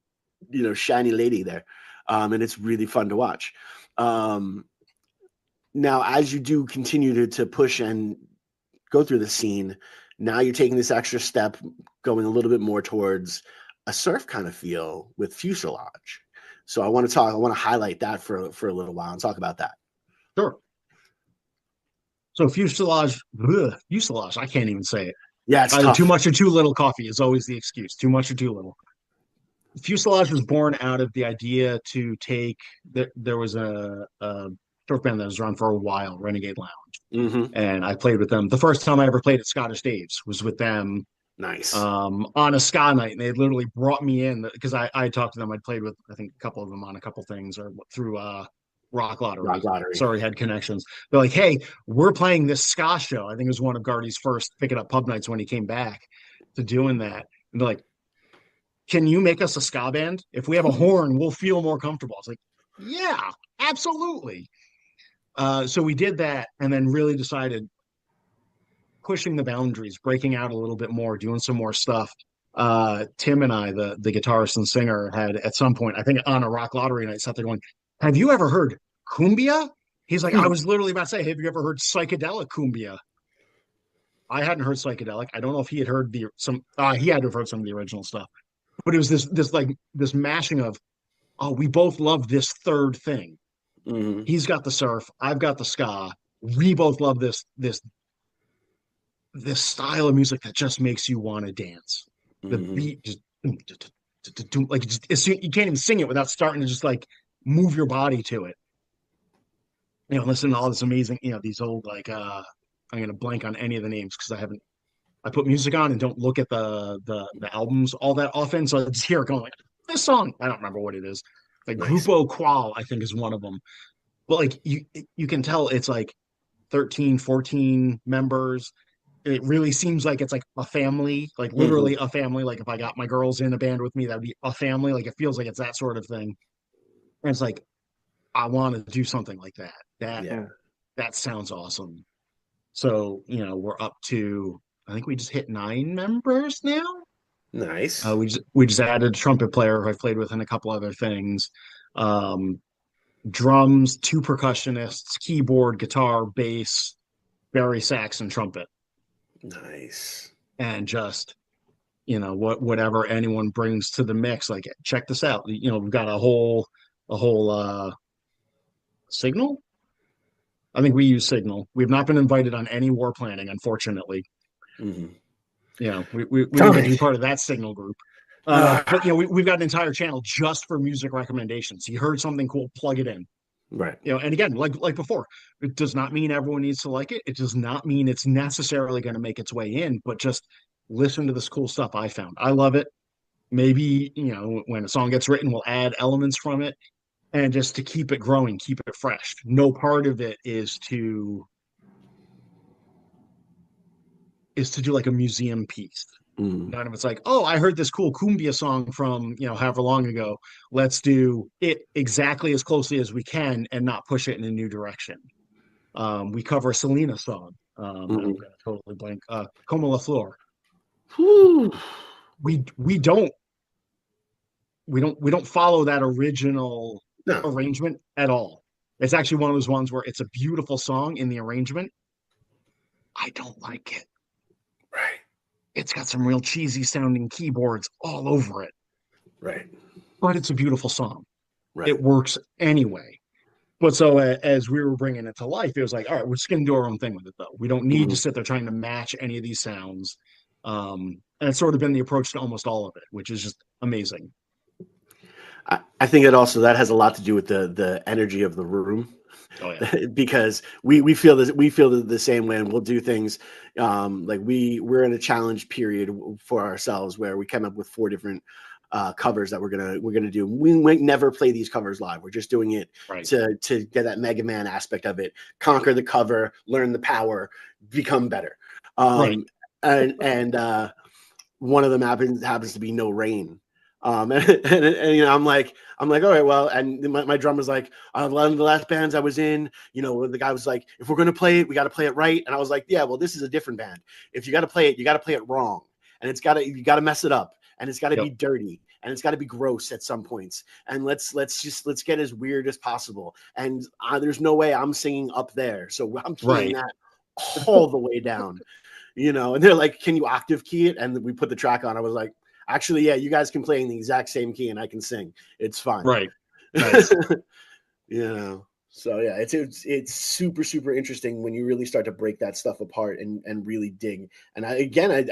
shiny lady there, and it's really fun to watch. Now, as you do continue to push and go through the scene, now you're taking this extra step, going a little bit more towards a surf kind of feel with Fuselage. So I want to highlight that for a little while and talk about that. Sure. So Fuselage, I can't even say it. Yeah, it's either tough. Too much or too little coffee is always the excuse. Too much or too little. Fuselage was born out of the idea to take there was a surf band that was around for a while, Renegade Lounge, and I played with them. The first time I ever played at Scottish Dave's was with them. Nice. On a ska night, and they literally brought me in because I talked to them. I'd played with, I think, a couple of them on a couple things or through Rock Lottery. Sorry, had connections. They're like, hey, we're playing this ska show. I think it was one of Gardy's first Pick It Up pub nights when he came back to doing that. And they're like, can you make us a ska band? If we have a horn, we'll feel more comfortable. It's like, yeah, absolutely. So we did that, and then really decided pushing the boundaries, breaking out a little bit more, doing some more stuff. Tim and I, the guitarist and singer, had at some point, I think on a Rock Lottery night, sat there going, have you ever heard cumbia? He's like, I was literally about to say, have you ever heard psychedelic cumbia? I hadn't heard psychedelic. I don't know if he had heard he had to have heard some of the original stuff. But it was this mashing of, oh, we both love this third thing. He's got the surf, I've got the ska. We both love this style of music that just makes you want to dance. The beat just like you can't even sing it without starting to just like move your body to it. Listen to all this amazing, these old like I'm gonna blank on any of the names because I put music on and don't look at the albums all that often, so I just hear it going like, this song, I don't remember what it is. Like nice. Grupo Qual, I think, is one of them. But like you can tell it's like 13, 14 members. It really seems like it's like a family, like literally a family. Like if I got my girls in a band with me, that'd be a family. Like it feels like it's that sort of thing. And it's like, I want to do something like that. That sounds awesome. So, we're up to, I think we just hit 9 members now. Nice. We just added a trumpet player who I played with and a couple other things. Drums, 2 percussionists, keyboard, guitar, bass, bari sax, and trumpet. Nice. And just, whatever anyone brings to the mix, like check this out. We've got a whole Signal. I think we use Signal. We've not been invited on any war planning, unfortunately. We didn't get to be part of that Signal group. But we've got an entire channel just for music recommendations. You heard something cool, plug it in. Right. And again, like before, it does not mean everyone needs to like it. It does not mean it's necessarily going to make its way in, but just listen to this cool stuff I found. I love it. Maybe, when a song gets written, we'll add elements from it, and just to keep it growing, keep it fresh. No part of it is to do like a museum piece. None of it's like, oh, I heard this cool cumbia song from, however long ago. Let's do it exactly as closely as we can and not push it in a new direction. We cover a Selena song. I'm gonna totally blank. Como la Flor. We don't follow that original arrangement at all. It's actually one of those ones where it's a beautiful song in the arrangement. I don't like it. Right. It's got some real cheesy sounding keyboards all over it. Right. But it's a beautiful song. Right. It works anyway. But so as we were bringing it to life, it was like, all right, we're just going to do our own thing with it, though. We don't need to sit there trying to match any of these sounds. And it's sort of been the approach to almost all of it, which is just amazing. I think that has a lot to do with the energy of the room. Oh, yeah. Because we feel the same way, and we'll do things like we're in a challenge period for ourselves where we came up with 4 different covers that we're gonna do. We might never play these covers live. We're just doing it to get that Mega Man aspect of it, conquer the cover, learn the power, become better. And one of them happens to be No Rain. And you know, I'm like, all right, well, and my drummer's like, a lot of the last bands I was in, you know, the guy was like, if we're gonna play it, we got to play it right. And I was like, yeah, well, this is a different band. If you got to play it, you got to play it wrong, and you got to mess it up, and it's got to be dirty, and it's got to be gross at some points, and let's get as weird as possible. And there's no way I'm singing up there, so I'm playing that all the way down, you know. And they're like, can you octave key it? And we put the track on. I was like, actually, yeah, you guys can play in the exact same key and I can sing. It's fine. Right. Nice. You know, so yeah, it's super, super interesting when you really start to break that stuff apart and really dig. And I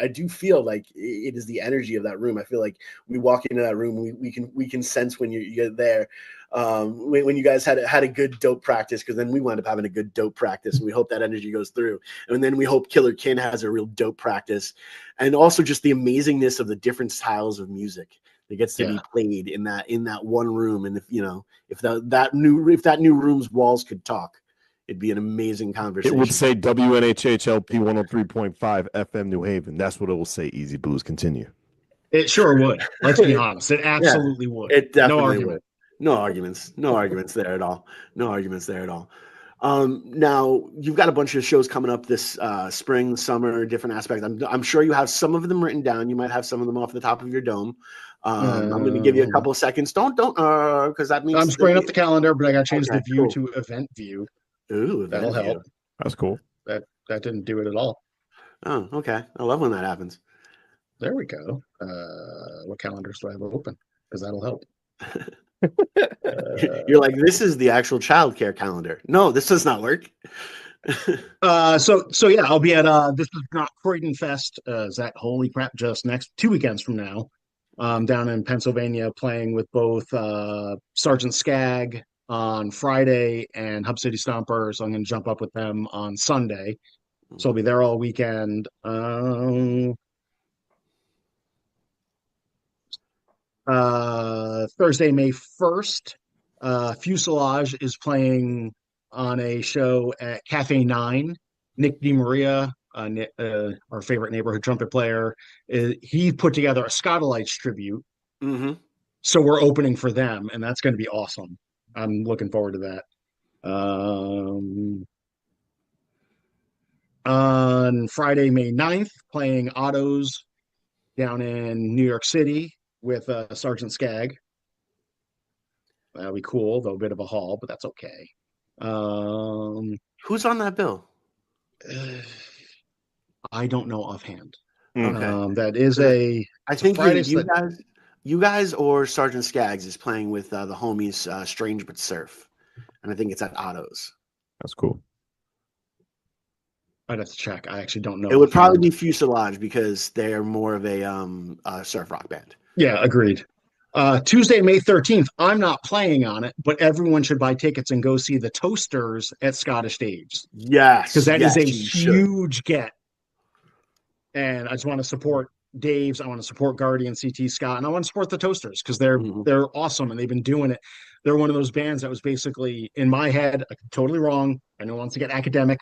do feel like it is the energy of that room. I feel like we walk into that room, we can sense when you get there. When you guys had a good dope practice, because then we wind up having a good dope practice, and we hope that energy goes through, and then we hope Killer Kin has a real dope practice, and also just the amazingness of the different styles of music that gets to be played in that one room. And if that new room's walls could talk, it'd be an amazing conversation. It would say WNHHLP 103.5 FM New Haven. That's what it will say. Easy Blues, continue. It sure would. Let's be honest. It absolutely would. It definitely no argument. would. No arguments there at all. Now you've got a bunch of shows coming up this spring, summer, different aspects. I'm sure you have some of them written down. You might have some of them off the top of your dome. I'm going to give you a couple of seconds. Don't, because that means I'm spraying up the calendar, but I got to change the view to event view. Ooh, that'll help. That's cool. That didn't do it at all. Oh, okay. I love when that happens. There we go. What calendars do I have open? Because that'll help. You're like, this is the actual childcare calendar. No, this does not work. So yeah, I'll be at this is not Croydon Fest. Is that holy crap? Just next 2 weekends from now, down in Pennsylvania, playing with both Sergeant Skag on Friday and Hub City Stompers. I'm going to jump up with them on Sunday, so I'll be there all weekend. Thursday, May 1st, Fuselage is playing on a show at Cafe 9. Nick DiMaria, our favorite neighborhood trumpet player, he put together a Scotalites tribute. Mm-hmm. So we're opening for them, and that's going to be awesome. I'm looking forward to that. On Friday, May 9th, playing Otto's down in New York City with Sergeant Skag. That'll be cool, though a bit of a haul, but that's okay. Who's on that bill? I don't know offhand. Okay. That is I think you guys or Sergeant Skaggs is playing with the homies Strange But Surf, and I think it's at Otto's. That's cool. I'd have to check. I actually don't know. It would probably be Fuselage because they're more of a surf rock band. Yeah, agreed. Tuesday, May 13th, I'm not playing on it, but everyone should buy tickets and go see the Toasters at Scottish Dave's. Yes. Because that is a huge get. And I just want to support Dave's. I want to support Guardian, CT Scott, and I want to support the Toasters because they're awesome and they've been doing it. They're one of those bands that was basically, in my head, totally wrong. I know once to get academic,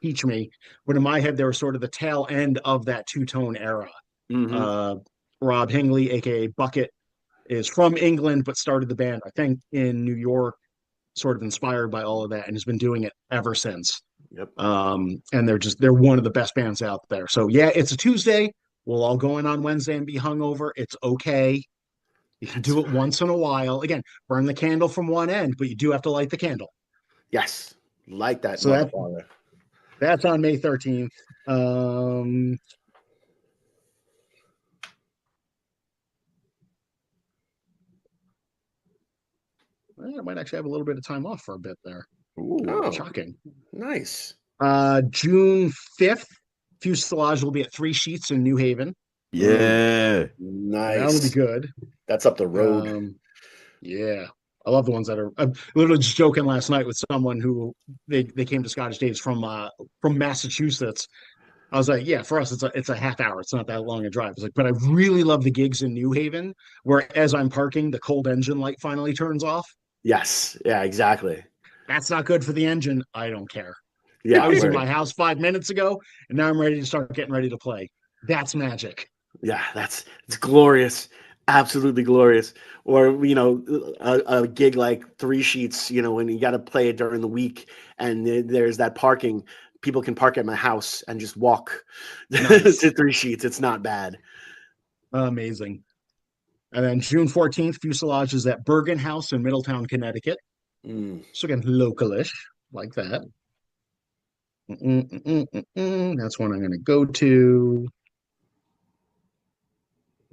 teach me. But in my head, they were sort of the tail end of that two-tone era. Mm-hmm. Rob Hingley, a.k.a. Bucket, is from England, but started the band, I think, in New York, sort of inspired by all of that, and has been doing it ever since. Yep. And they're one of the best bands out there. So yeah, it's a Tuesday. We'll all go in on Wednesday and be hungover. It's okay. You can do it once in a while. Again, burn the candle from one end, but you do have to light the candle. Yes. Light that. So that's on May 13th. I might actually have a little bit of time off for a bit there. Ooh, shocking. Nice. June 5th, Fuselage will be at 3 Sheets in New Haven. Yeah. Nice. That'll be good. That's up the road. Yeah. I love the ones that are. I'm literally just joking last night with someone who they came to Scottish Dave's from Massachusetts. I was like, yeah, for us, it's a half hour. It's not that long a drive. It's like, but I really love the gigs in New Haven, where as I'm parking, the cold engine light finally turns off. Yes. Yeah, exactly. That's not good for the engine. I don't care. Yeah. I was in my house 5 minutes ago, and now I'm ready to start getting ready to play. That's magic. Yeah, it's glorious. Absolutely glorious. Or, a gig like Three Sheets, when you got to play it during the week and there's that parking, people can park at my house and just walk Nice. to Three Sheets. It's not bad. Amazing. And then June 14th, Fuselage is at Bergen House in Middletown, Connecticut. So again, localish, like that. That's one I'm going to go to.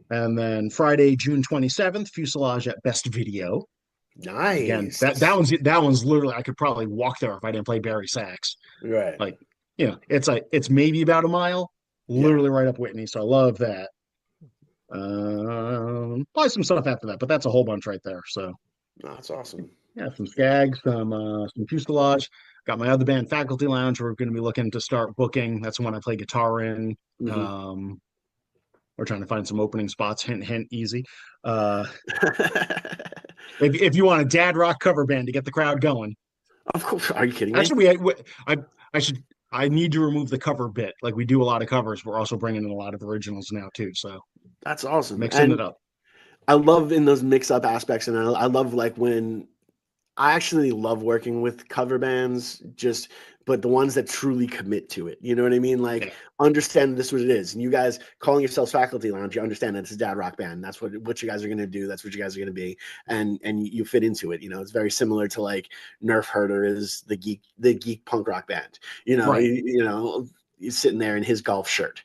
And then Friday, June 27th, Fuselage at Best Video. Again, Nice. that one's literally, I could probably walk there if I didn't play Barry Sachs. Right. Like, it's maybe about a mile, literally right up Whitney. So I love that. Probably some stuff after that, but that's a whole bunch right there. So that's awesome. Yeah, some Skag, some Fuselage. Got my other band, Faculty Lounge. We're going to be looking to start booking. That's the one I play guitar in. We're trying to find some opening spots. Hint, hint, easy. If you want a dad rock cover band to get the crowd going. Of course. Are you kidding me? Actually, I need to remove the cover bit. Like, we do a lot of covers. We're also bringing in a lot of originals now too. So that's awesome. Mixing it up. I love in those mix up aspects, and I love like when I actually love working with cover bands, but the ones that truly commit to it. You know what I mean? Like, understand this is what it is. And you guys calling yourselves Faculty Lounge, you understand that it's a dad rock band. That's what you guys are going to do. That's what you guys are going to be. And you fit into it. It's very similar to like Nerf Herder is the geek punk rock band. Right. He's sitting there in his golf shirt.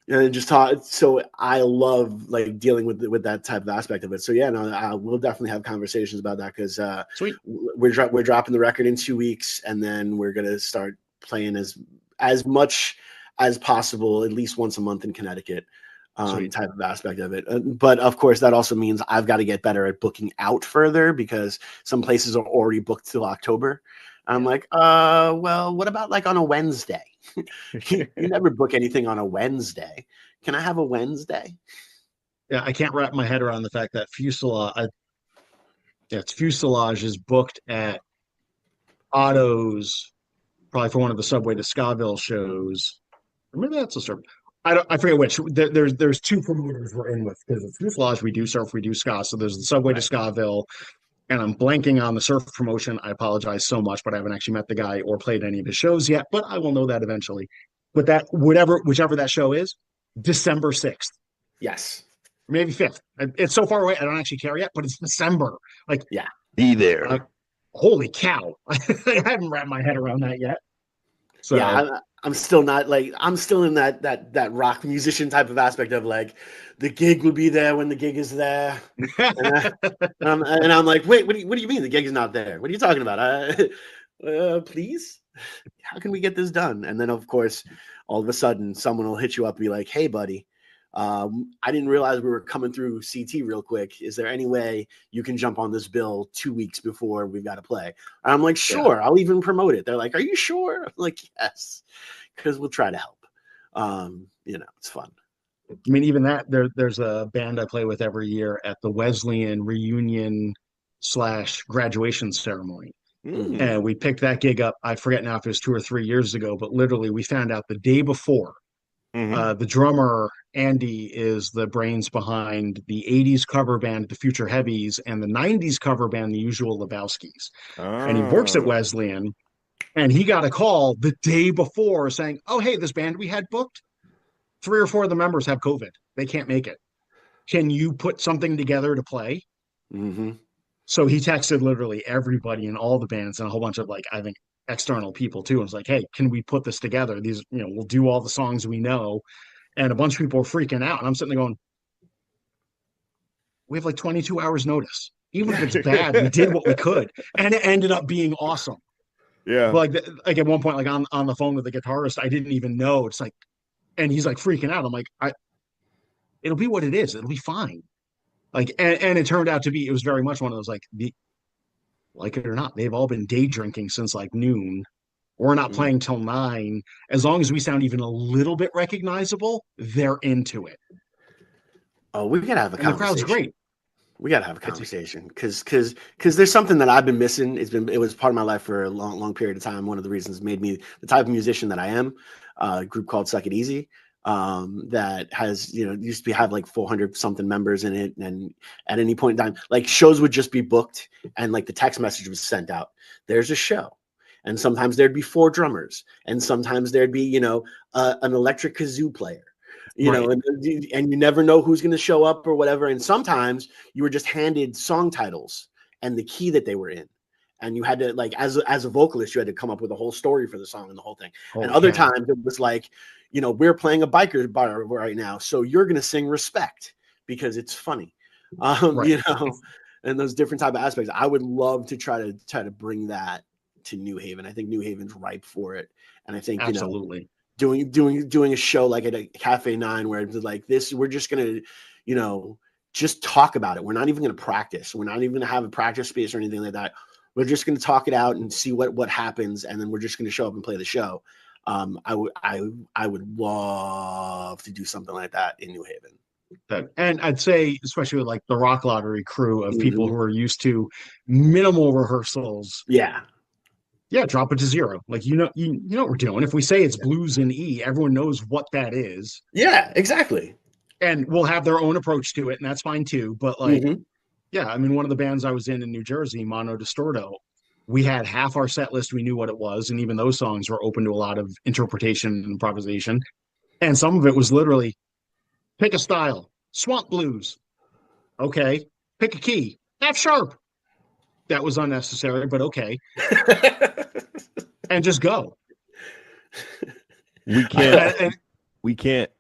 And just talk. So I love like dealing with that type of aspect of it. So yeah, no, we'll definitely have conversations about that because sweet. We're dropping the record in 2 weeks, and then we're gonna start playing as much as possible, at least once a month in Connecticut. Type of aspect of it. But of course, that also means I've got to get better at booking out further because some places are already booked till October. I'm like, well, what about like on a Wednesday? You never book anything on a Wednesday. Can I have a Wednesday? Yeah, I can't wrap my head around the fact that Fuselage is booked at Otto's, probably for one of the Subway to Scaville shows. Or maybe that's a surf. I forget which. There's two promoters we're in with because it's Fuselage. We do surf, we do ska. So there's the Subway to Scaville. And I'm blanking on the surf promotion. I apologize so much, but I haven't actually met the guy or played any of his shows yet, but I will know that eventually. But whichever that show is, December 6th. Yes. Maybe 5th. It's so far away, I don't actually care yet, but it's December. Like, yeah. Be there. Holy cow. I haven't wrapped my head around that yet. So yeah, I'm still not like, I'm still in that rock musician type of aspect of like, the gig will be there when the gig is there. and I'm like, wait, what do you mean the gig is not there? What are you talking about? Please? How can we get this done? And then, of course, all of a sudden, someone will hit you up and be like, hey, buddy, I didn't realize we were coming through CT real quick. Is there any way you can jump on this bill 2 weeks before we've got to play? And I'm like, sure, I'll even promote it. They're like, are you sure? I'm like, yes, because we'll try to help. It's fun. I mean, even that, there's a band I play with every year at the Wesleyan reunion / graduation ceremony. And we picked that gig up. I forget now if it was 2 or 3 years ago, but literally we found out the day before. The drummer, Andy, is the brains behind the 80s cover band, the Future Heavies, and the 90s cover band, the Usual Lebowskis. And he works at Wesleyan. And he got a call the day before saying, oh, hey, this band we had booked, 3 or 4 of the members have COVID. They can't make it. Can you put something together to play? So he texted literally everybody in all the bands and a whole bunch of, like, I think, external people too. And was like, hey, can we put this together? These, we'll do all the songs we know. And a bunch of people are freaking out. And I'm sitting there going, we have like 22 hours notice. Even if it's bad, we did what we could. And it ended up being awesome. Yeah. But like at one point, like on the phone with the guitarist, I didn't even know. It's like, and he's like freaking out. I'm like, it'll be what it is. It'll be fine. Like, and it turned out to be, it was very much one of those, like, like it or not, they've all been day drinking since like noon. We're not playing till 9. As long as we sound even a little bit recognizable, they're into it. Oh, we gotta have a conversation. The crowd's great. We gotta have a conversation because there's something that I've been missing. It was part of my life for a long period of time. One of the reasons made me the type of musician that I am. A group called Suck It Easy. that has, used to have like 400 something members in it. And at any point in time, like shows would just be booked and like the text message was sent out. There's a show. And sometimes there'd be 4 drummers. And sometimes there'd be, an electric kazoo player, and you never know who's going to show up or whatever. And sometimes you were just handed song titles and the key that they were in. And you had to, like, as a vocalist, you had to come up with a whole story for the song and the whole thing. And other times it was like, we're playing a biker bar right now, so you're going to sing Respect because it's funny, and those different type of aspects. I would love to try to bring that to New Haven. I think New Haven's ripe for it. And I think, absolutely. Doing a show like at a Cafe 9 where it's like this, we're just going to, just talk about it. We're not even going to practice. We're not even going to have a practice space or anything like that. We're just going to talk it out and see what happens, and then we're just going to show up and play the show. I would love to do something like that in New Haven. And I'd say, especially with like the Rock Lottery crew of people who are used to minimal rehearsals. Yeah, drop it to 0. Like you know what we're doing. If we say it's blues in E, everyone knows what that is. Yeah, exactly. And we'll have their own approach to it, and that's fine too. But like. Yeah, I mean, one of the bands I was in New Jersey, Mono Distorto, we had half our set list, we knew what it was, and even those songs were open to a lot of interpretation and improvisation. And some of it was literally, pick a style, swamp blues. Okay, pick a key, F sharp. That was unnecessary, but okay. And just go. We can't. We can't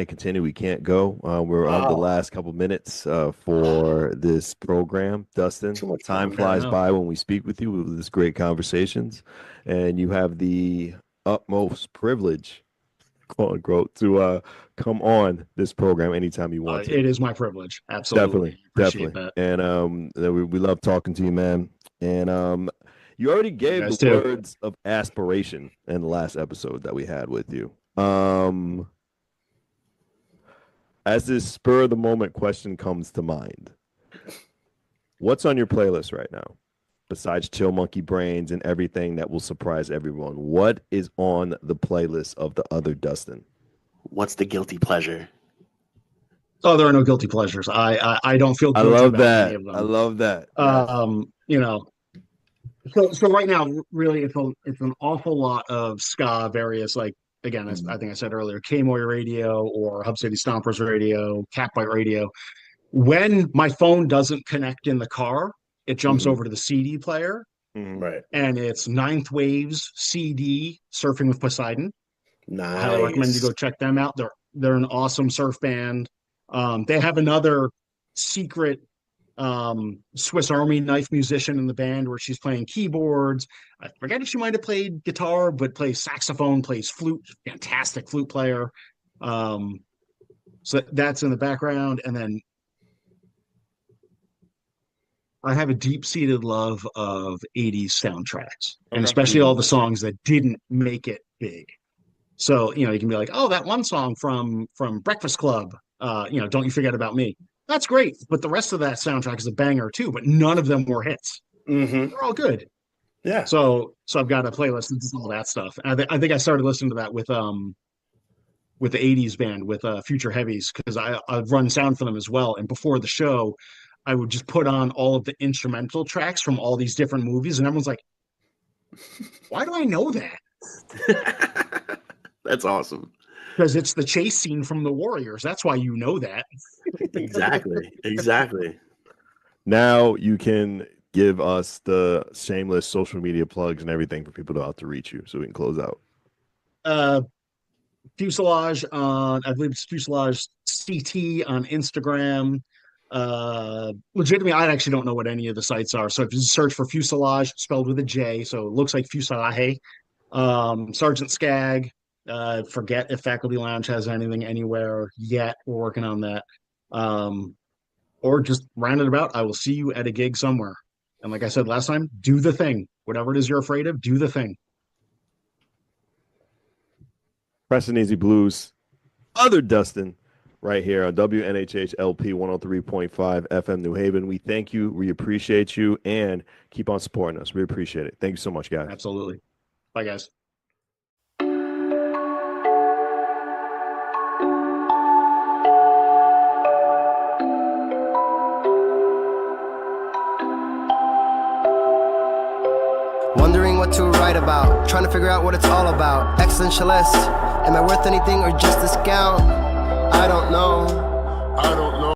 continue. We can't go. We're on the last couple minutes for this program. Dustin, time flies by when we speak with you with this great conversations, and you have the utmost privilege, quote unquote, to come on this program anytime you want to. It is my privilege. Absolutely. Definitely. And we love talking to you, man. And you already gave the words of aspiration in the last episode that we had with you. As this spur of the moment question comes to mind, what's on your playlist right now? Besides Chill Monkey Brains and everything that will surprise everyone, what is on the playlist of the other Dustin? What's the guilty pleasure? Oh, there are no guilty pleasures. I don't feel guilty about any of them. I love that. So right now, really, it's an awful lot of ska, various, like, again, I think I said earlier, K-Moy Radio or Hub City Stompers Radio, Catbite Radio. When my phone doesn't connect in the car, it jumps over to the CD player. Right. And it's Ninth Waves CD, Surfing with Poseidon. Nice. I highly recommend you go check them out. They're an awesome surf band. They have another secret Swiss Army knife musician in the band where she's playing keyboards. I forget if she might have played guitar, but plays saxophone, plays flute, fantastic flute player. So that's in the background. And then I have a deep-seated love of 80s soundtracks, and especially all the songs that didn't make it big. So, you can be like, oh, that one song from Breakfast Club, Don't You Forget About Me. That's great, but the rest of that soundtrack is a banger too, but none of them were hits. They're all good. Yeah. So I've got a playlist and all that stuff. And I think I started listening to that with the 80s band, with Future Heavies, because I've run sound for them as well. And before the show, I would just put on all of the instrumental tracks from all these different movies, and everyone's like, why do I know that? That's awesome. Because it's the chase scene from The Warriors. That's why you know that. Exactly. Now you can give us the shameless social media plugs and everything for people to know how to reach you so we can close out. Fuselage on, I believe it's Fuselage CT on Instagram. Legitimately, I actually don't know what any of the sites are. So if you search for Fuselage, spelled with a J, so it looks like Fuselage. Sergeant Skag. Forget if Faculty Lounge has anything anywhere yet. We're working on that. Or just roundabout, I will see you at a gig somewhere. And like I said last time, do the thing. Whatever it is you're afraid of, do the thing. Preston Easy Blues, other Dustin, right here on WNHH LP 103.5 FM New Haven. We thank you. We appreciate you. And keep on supporting us. We appreciate it. Thank you so much, guys. Absolutely. Bye, guys. to write about. Trying to figure out what it's all about. Existentialist. Am I worth anything or just a scout? I don't know. I don't know.